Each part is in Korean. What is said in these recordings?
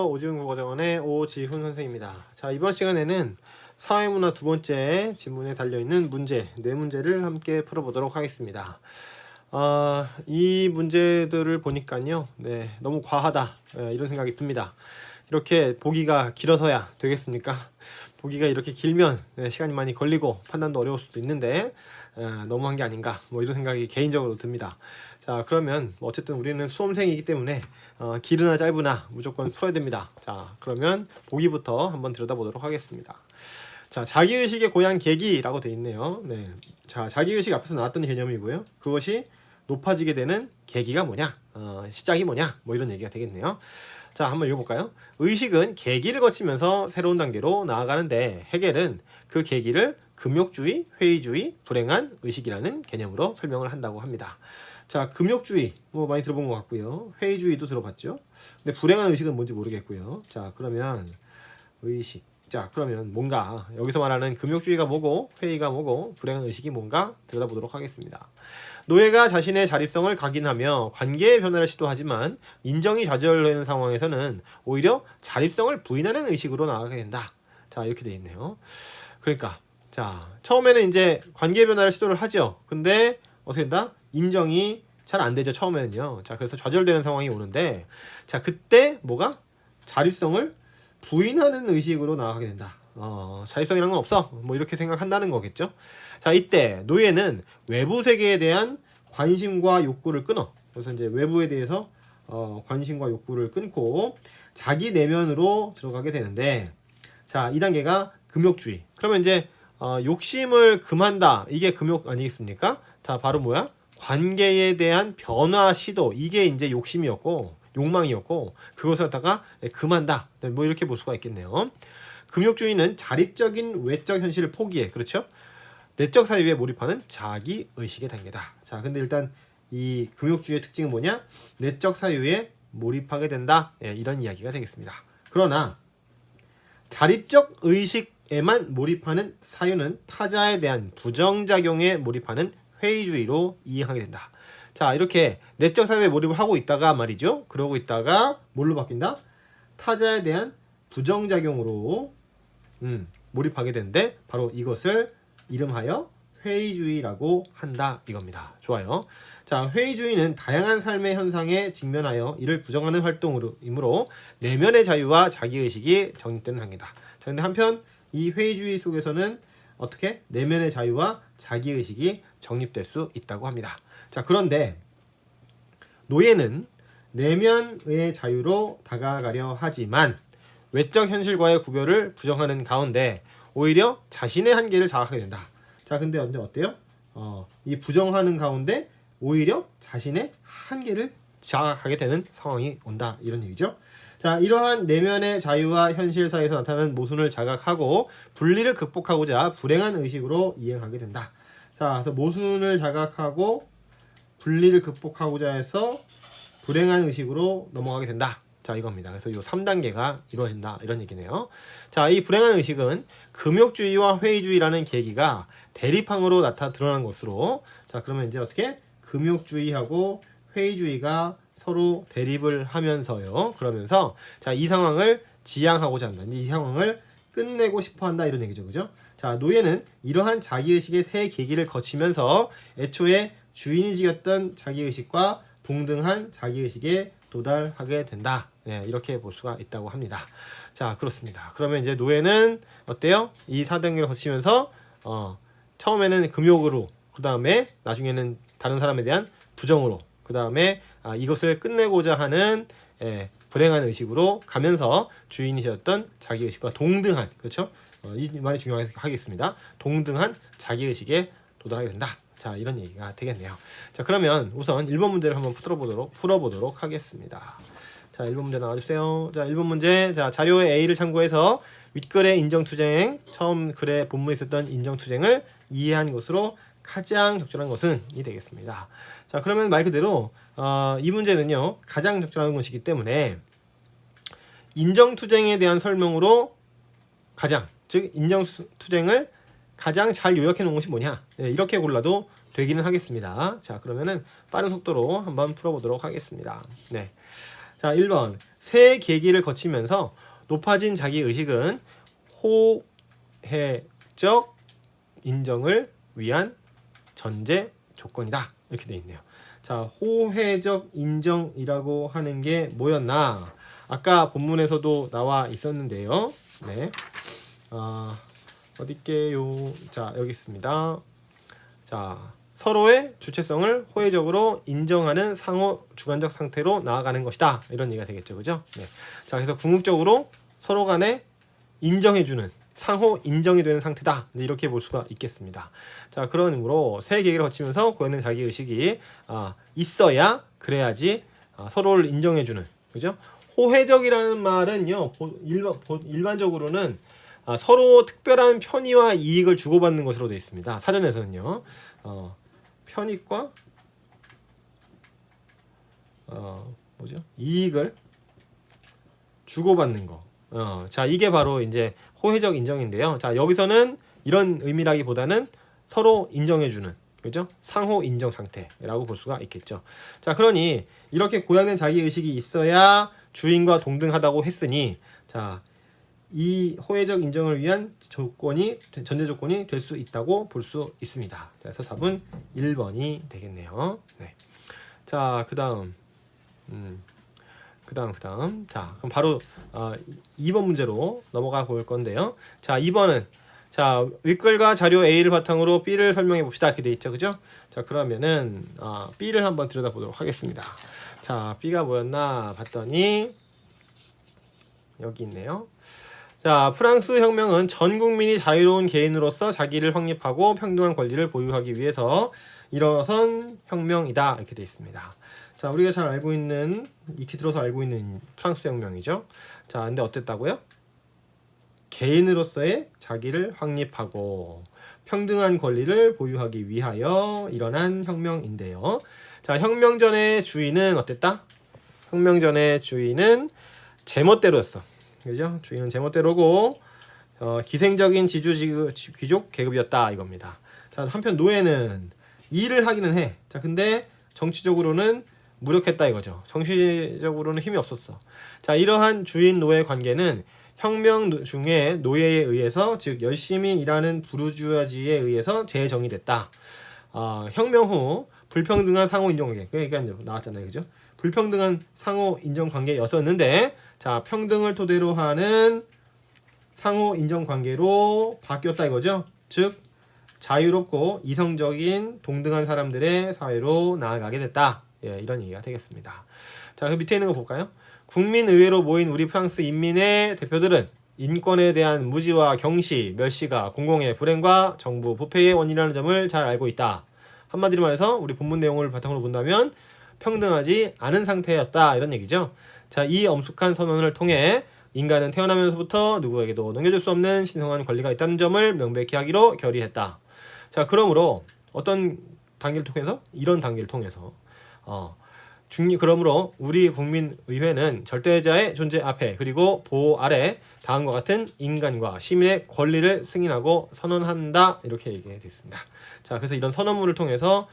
안녕하세요. 오지훈국어정원의 오지훈 선생입니다. 자, 이번 시간에는 사회문화 두 번째 지문에 달려있는 문제, 네 문제를 함께 풀어보도록 하겠습니다. 이 문제들을 보니까요, 너무 과하다, 이런 생각이 듭니다. 이렇게 보기가 길어서야 되겠습니까? 보기가 이렇게 길면 시간이 많이 걸리고 판단도 어려울 수도 있는데 너무한 게 아닌가, 이런 생각이 개인적으로 듭니다. 자, 그러면 어쨌든 우리는 수험생이기 때문에 길으나 짧으나 무조건 풀어야 됩니다. 자, 그러면 보기부터 한번 들여다보도록 하겠습니다. 자, 자기의식의 고양 계기라고 되어 있네요. 자, 자기의식 앞에서 나왔던 개념이고요. 그것이 높아지게 되는 계기가 뭐냐, 시작이 뭐냐, 이런 얘기가 되겠네요. 자, 한번 읽어볼까요? 의식은 계기를 거치면서 새로운 단계로 나아가는데 해겔은 그 계기를 금욕주의, 회의주의, 불행한 의식이라는 개념으로 설명을 한다고 합니다. 자, 금욕주의 많이 들어본 것 같고요. 회의주의도 들어봤죠. 근데 불행한 의식은 뭔지 모르겠고요. 자, 그러면 의식. 자, 그러면 뭔가 여기서 말하는 금욕주의가 뭐고 회의가 뭐고 불행한 의식이 뭔가 들여다보도록 하겠습니다. 노예가 자신의 자립성을 각인하며 관계의 변화를 시도하지만 인정이 좌절되는 상황에서는 오히려 자립성을 부인하는 의식으로 나아가게 된다. 자, 이렇게 되어 있네요. 그러니까 자, 처음에는 이제 관계의 변화를 시도를 하죠. 근데 어떻게 된다? 인정이 잘 안 되죠, 처음에는요. 자, 그래서 좌절되는 상황이 오는데, 자, 그때 뭐가? 자립성을 부인하는 의식으로 나아가게 된다. 자립성이란 건 없어. 이렇게 생각한다는 거겠죠. 자, 이때 노예는 외부 세계에 대한 관심과 욕구를 끊어. 그래서 이제 외부에 대해서 관심과 욕구를 끊고 자기 내면으로 들어가게 되는데, 자, 이 단계가 금욕주의. 그러면 이제 욕심을 금한다. 이게 금욕 아니겠습니까? 자, 바로 뭐야? 관계에 대한 변화 시도, 이게 이제 욕심이었고 욕망이었고 그것을 갖다가 금한다, 이렇게 볼 수가 있겠네요. 금욕주의는 자립적인 외적 현실을 포기해, 그렇죠? 내적 사유에 몰입하는 자기 의식의 단계다. 자, 근데 일단 이 금욕주의의 특징은 뭐냐? 내적 사유에 몰입하게 된다, 이런 이야기가 되겠습니다. 그러나 자립적 의식에만 몰입하는 사유는 타자에 대한 부정작용에 몰입하는 회의주의로 이행하게 된다. 자, 이렇게 내적 사유에 몰입을 하고 있다가 말이죠. 그러고 있다가 뭘로 바뀐다? 타자에 대한 부정작용으로 몰입하게 되는데 바로 이것을 이름하여 회의주의라고 한다, 이겁니다. 좋아요. 자, 회의주의는 다양한 삶의 현상에 직면하여 이를 부정하는 활동이므로 내면의 자유와 자기의식이 정립되는 단계다. 자, 근데 한편 이 회의주의 속에서는 어떻게? 내면의 자유와 자기의식이 정립될 수 있다고 합니다. 자, 그런데 노예는 내면의 자유로 다가가려 하지만 외적 현실과의 구별을 부정하는 가운데 오히려 자신의 한계를 자각하게 된다. 자, 근데 어때요? 이 부정하는 가운데 오히려 자신의 한계를 자각하게 되는 상황이 온다, 이런 얘기죠. 자, 이러한 내면의 자유와 현실 사이에서 나타나는 모순을 자각하고 분리를 극복하고자 불행한 의식으로 이행하게 된다. 자, 그래서 모순을 자각하고 분리를 극복하고자 해서 불행한 의식으로 넘어가게 된다. 자, 이겁니다. 그래서 이 3단계가 이루어진다, 이런 얘기네요. 자, 이 불행한 의식은 금욕주의와 회의주의라는 계기가 대립항으로 드러난 것으로, 자, 그러면 이제 어떻게? 금욕주의하고 회의주의가 서로 대립을 하면서요. 그러면서 자, 이 상황을 지향하고자 한다. 이 상황을 끝내고 싶어 한다, 이런 얘기죠. 그죠? 자, 노예는 이러한 자기의식의 세 계기를 거치면서 애초에 주인이지었던 자기의식과 동등한 자기의식에 도달하게 된다. 이렇게 볼 수가 있다고 합니다. 자, 그렇습니다. 그러면 이제 노예는 어때요? 이 4단계를 거치면서 처음에는 금욕으로, 그 다음에 나중에는 다른 사람에 대한 부정으로, 그 다음에 이것을 끝내고자 하는 불행한 의식으로 가면서 주인이셨던 자기의식과 동등한, 그렇죠? 이 말이 중요하겠습니다. 동등한 자기의식에 도달하게 된다. 자, 이런 얘기가 되겠네요. 자, 그러면 우선 1번 문제를 한번 풀어보도록 하겠습니다. 자, 1번 문제 나와주세요. 자, 1번 문제. 자, 자료의 A를 참고해서 윗글의 인정투쟁, 처음 글에 본문에 있었던 인정투쟁을 이해한 것으로 가장 적절한 것은 이 되겠습니다. 자, 그러면 말 그대로 이 문제는요, 가장 적절한 것이기 때문에 인정투쟁에 대한 설명으로 가장, 즉 인정투쟁을 가장 잘 요약해 놓은 것이 뭐냐, 이렇게 골라도 되기는 하겠습니다. 자, 그러면은 빠른 속도로 한번 풀어보도록 하겠습니다. 자, 1번. 세 계기를 거치면서 높아진 자기 의식은 호혜적 인정을 위한 전제 조건이다. 이렇게 돼 있네요. 자, 호혜적 인정이라고 하는 게 뭐였나? 아까 본문에서도 나와 있었는데요. 네. 어디게요? 자, 여기 있습니다. 자, 서로의 주체성을 호혜적으로 인정하는 상호 주관적 상태로 나아가는 것이다. 이런 얘기가 되겠죠. 그죠? 네. 자, 그래서 궁극적으로 서로 간에 인정해주는 상호 인정이 되는 상태다. 이렇게 볼 수가 있겠습니다. 자, 그런 의미로 세 계기를 거치면서 고여있는 자기 의식이 있어야 그래야지 서로를 인정해주는, 그죠? 호혜적이라는 말은요, 일반적으로는 서로 특별한 편의와 이익을 주고받는 것으로 되어 있습니다. 사전에서는요, 편익과 이익을 주고받는 거. 자, 이게 바로 이제 호혜적 인정인데요. 자, 여기서는 이런 의미라기보다는 서로 인정해주는, 그죠? 상호 인정 상태라고 볼 수가 있겠죠. 자, 그러니 이렇게 고양된 자기 의식이 있어야 주인과 동등하다고 했으니, 자, 이 호혜적 인정을 위한 조건이, 전제 조건이 될 수 있다고 볼 수 있습니다. 그래서 답은 1번이 되겠네요. 네. 자, 그 다음. 자, 그럼 바로 2번 문제로 넘어가 볼 건데요. 자, 2번은 자, 윗글과 자료 A를 바탕으로 B를 설명해 봅시다. 이렇게 돼 있죠. 그죠? 자, 그러면은 B를 한번 들여다보도록 하겠습니다. 자, B가 뭐였나 봤더니 여기 있네요. 자, 프랑스 혁명은 전 국민이 자유로운 개인으로서 자기를 확립하고 평등한 권리를 보유하기 위해서 일어선 혁명이다. 이렇게 돼 있습니다. 자, 우리가 잘 알고 있는, 익히 들어서 알고 있는 프랑스 혁명이죠. 자, 근데 어땠다고요? 개인으로서의 자기를 확립하고 평등한 권리를 보유하기 위하여 일어난 혁명인데요. 자, 혁명 전의 주인은 어땠다? 혁명 전의 주인은 제멋대로였어. 그죠? 주인은 제멋대로고 기생적인 귀족 계급이었다 이겁니다. 자, 한편 노예는 일을 하기는 해. 자, 근데 정치적으로는 무력했다 이거죠. 정치적으로는 힘이 없었어. 자, 이러한 주인 노예 관계는 혁명 중에 노예에 의해서, 즉 열심히 일하는 부르주아지에 의해서 재정의됐다. 혁명 후 불평등한 상호 인정 관계, 그러니까 이제 나왔잖아요, 그죠? 불평등한 상호 인정 관계였었는데, 자, 평등을 토대로 하는 상호 인정 관계로 바뀌었다 이거죠. 즉 자유롭고 이성적인 동등한 사람들의 사회로 나아가게 됐다. 예, 이런 얘기가 되겠습니다. 자, 그 밑에 있는 거 볼까요? 국민의회로 모인 우리 프랑스 인민의 대표들은 인권에 대한 무지와 경시, 멸시가 공공의 불행과 정부 부패의 원인이라는 점을 잘 알고 있다. 한마디로 말해서 우리 본문 내용을 바탕으로 본다면 평등하지 않은 상태였다 이런 얘기죠. 자, 이 엄숙한 선언을 통해 인간은 태어나면서부터 누구에게도 넘겨줄 수 없는 신성한 권리가 있다는 점을 명백히 하기로 결의했다. 자, 그러므로 어떤 단계를 통해서? 이런 단계를 통해서 그러므로 우리 국민의회는 절대자의 존재 앞에 그리고 보호 아래 다음과 같은 인간과 시민의 권리를 승인하고 선언한다 이렇게 얘기해 있습니다. 자, 그래서 이런 선언문을 통해서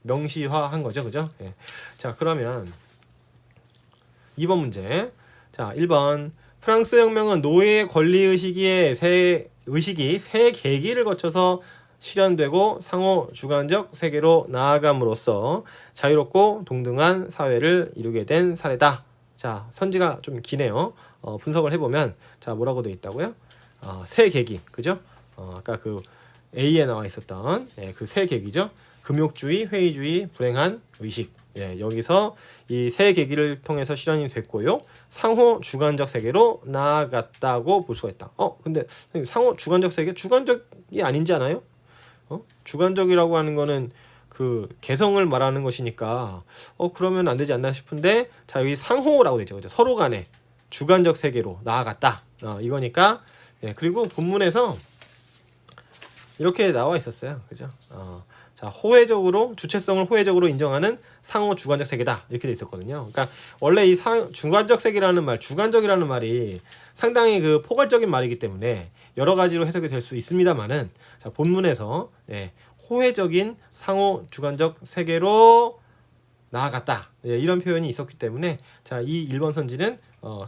명시화한 거죠, 그죠? 예. 자, 그러면 2번 문제. 자, 1번 프랑스 혁명은 노예의 권리 의식이 세 계기를 거쳐서 실현되고 상호 주관적 세계로 나아감으로써 자유롭고 동등한 사회를 이루게 된 사례다. 자, 선지가 좀 기네요. 분석을 해보면 자, 뭐라고 되어 있다고요? 세 계기, 그죠? 아까 그 A에 나와 있었던 그 세 계기죠. 금욕주의, 회의주의, 불행한 의식. 예, 여기서 이 세 계기를 통해서 실현이 됐고요. 상호 주관적 세계로 나아갔다고 볼 수가 있다. 근데 상호 주관적 세계, 주관적이 아닌지 않아요? 주관적이라고 하는 거는 그 개성을 말하는 것이니까 그러면 안 되지 않나 싶은데, 자, 여기 상호라고 되죠, 그죠? 서로 간에 주관적 세계로 나아갔다. 이거니까. 예, 그리고 본문에서 이렇게 나와 있었어요, 그죠? 자, 호혜적으로 주체성을 호혜적으로 인정하는 상호 주관적 세계다 이렇게 돼 있었거든요. 그러니까 원래 이 주관적 세계라는 말, 주관적이라는 말이 상당히 그 포괄적인 말이기 때문에 여러 가지로 해석이 될 수 있습니다만은, 자, 본문에서 호혜적인 상호 주관적 세계로 나아갔다. 예, 이런 표현이 있었기 때문에 자, 이 1번 선지는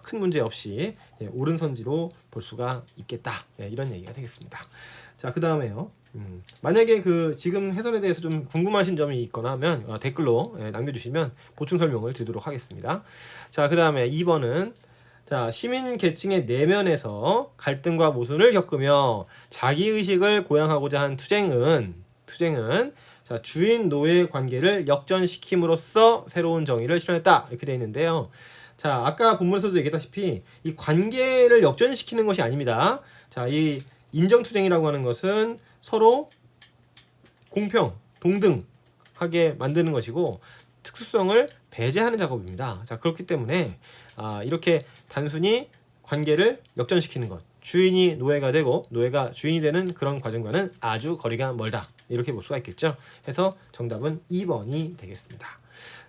큰 문제 없이 옳은 선지로 볼 수가 있겠다. 예, 이런 얘기가 되겠습니다. 자, 그 다음에요. 만약에 그 지금 해설에 대해서 좀 궁금하신 점이 있거나 하면 댓글로 남겨주시면 보충 설명을 드리도록 하겠습니다. 자, 그 다음에 2번은 자, 시민 계층의 내면에서 갈등과 모순을 겪으며 자기의식을 고양하고자 한 투쟁은 자, 주인 노예 관계를 역전시킴으로써 새로운 정의를 실현했다. 이렇게 되어 있는데요. 자, 아까 본문에서도 얘기했다시피 이 관계를 역전시키는 것이 아닙니다. 자, 이 인정투쟁이라고 하는 것은 서로 공평, 동등하게 만드는 것이고 특수성을 배제하는 작업입니다. 자, 그렇기 때문에 이렇게 단순히 관계를 역전시키는 것, 주인이 노예가 되고 노예가 주인이 되는 그런 과정과는 아주 거리가 멀다. 이렇게 볼 수가 있겠죠. 해서 정답은 2번이 되겠습니다.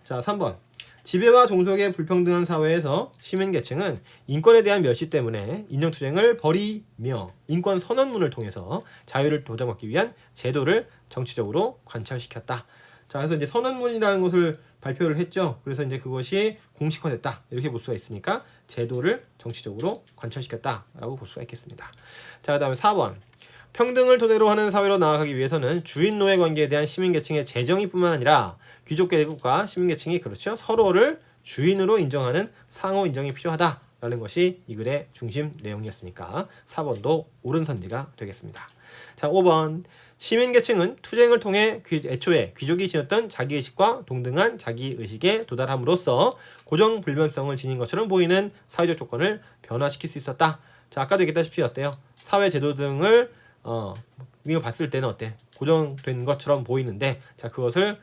자, 3번. 지배와 종속의 불평등한 사회에서 시민계층은 인권에 대한 멸시 때문에 인정투쟁을 벌이며 인권 선언문을 통해서 자유를 보장받기 위한 제도를 정치적으로 관철시켰다. 자, 그래서 이제 선언문이라는 것을 발표를 했죠. 그래서 이제 그것이 공식화됐다. 이렇게 볼 수가 있으니까 제도를 정치적으로 관철시켰다라고 볼 수가 있겠습니다. 자, 그다음에 4번. 평등을 토대로 하는 사회로 나아가기 위해서는 주인 노예 관계에 대한 시민계층의 재정의뿐만 아니라 귀족 계급과 시민계층이 그렇죠. 서로를 주인으로 인정하는 상호 인정이 필요하다라는 것이 이 글의 중심 내용이었으니까 4번도 옳은 선지가 되겠습니다. 자, 5번. 시민계층은 투쟁을 통해 애초에 귀족이 지녔던 자기의식과 동등한 자기의식에 도달함으로써 고정불변성을 지닌 것처럼 보이는 사회적 조건을 변화시킬 수 있었다. 자, 아까도 얘기했다시피 어때요? 사회제도 등을 이걸 봤을 때는 어때? 고정된 것처럼 보이는데 자, 그것을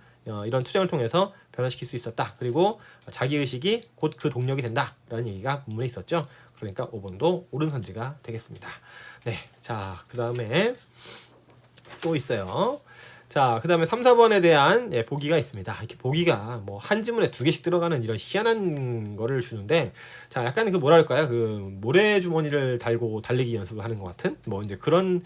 이런 투쟁을 통해서 변화시킬 수 있었다. 그리고 자기의식이 곧 그 동력이 된다라는 얘기가 본문에 있었죠. 그러니까 5번도 옳은 선지가 되겠습니다. 네, 자, 그 다음에 또 있어요. 자, 그 다음에 3, 4번에 대한 보기가 있습니다. 이렇게 보기가 뭐 한 지문에 2개씩 들어가는 이런 희한한 거를 주는데 자, 약간 그 뭐랄까요? 그 모래주머니를 달고 달리기 연습을 하는 것 같은 뭐 이제 그런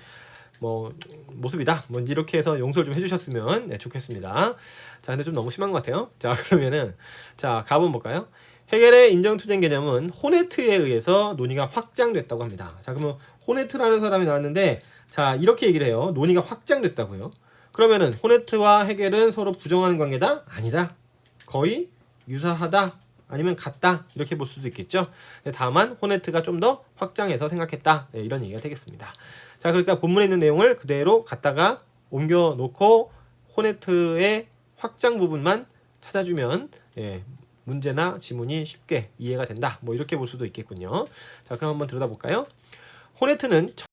뭐 모습이다. 뭐 이렇게 해서 용서를 좀 해주셨으면 좋겠습니다. 자, 근데 좀 너무 심한 것 같아요. 자, 그러면은 자, 가본 볼까요? 헤겔의 인정투쟁 개념은 호네트에 의해서 논의가 확장됐다고 합니다. 자, 그러면 호네트라는 사람이 나왔는데 자, 이렇게 얘기를 해요. 논의가 확장됐다고요. 그러면은 호네트와 헤겔은 서로 부정하는 관계다? 아니다. 거의 유사하다. 아니면 같다. 이렇게 볼 수도 있겠죠. 다만 호네트가 좀 더 확장해서 생각했다. 네, 이런 얘기가 되겠습니다. 자, 그러니까 본문에 있는 내용을 그대로 갖다가 옮겨 놓고 호네트의 확장 부분만 찾아주면 문제나 지문이 쉽게 이해가 된다. 뭐 이렇게 볼 수도 있겠군요. 자, 그럼 한번 들여다볼까요? 호네트는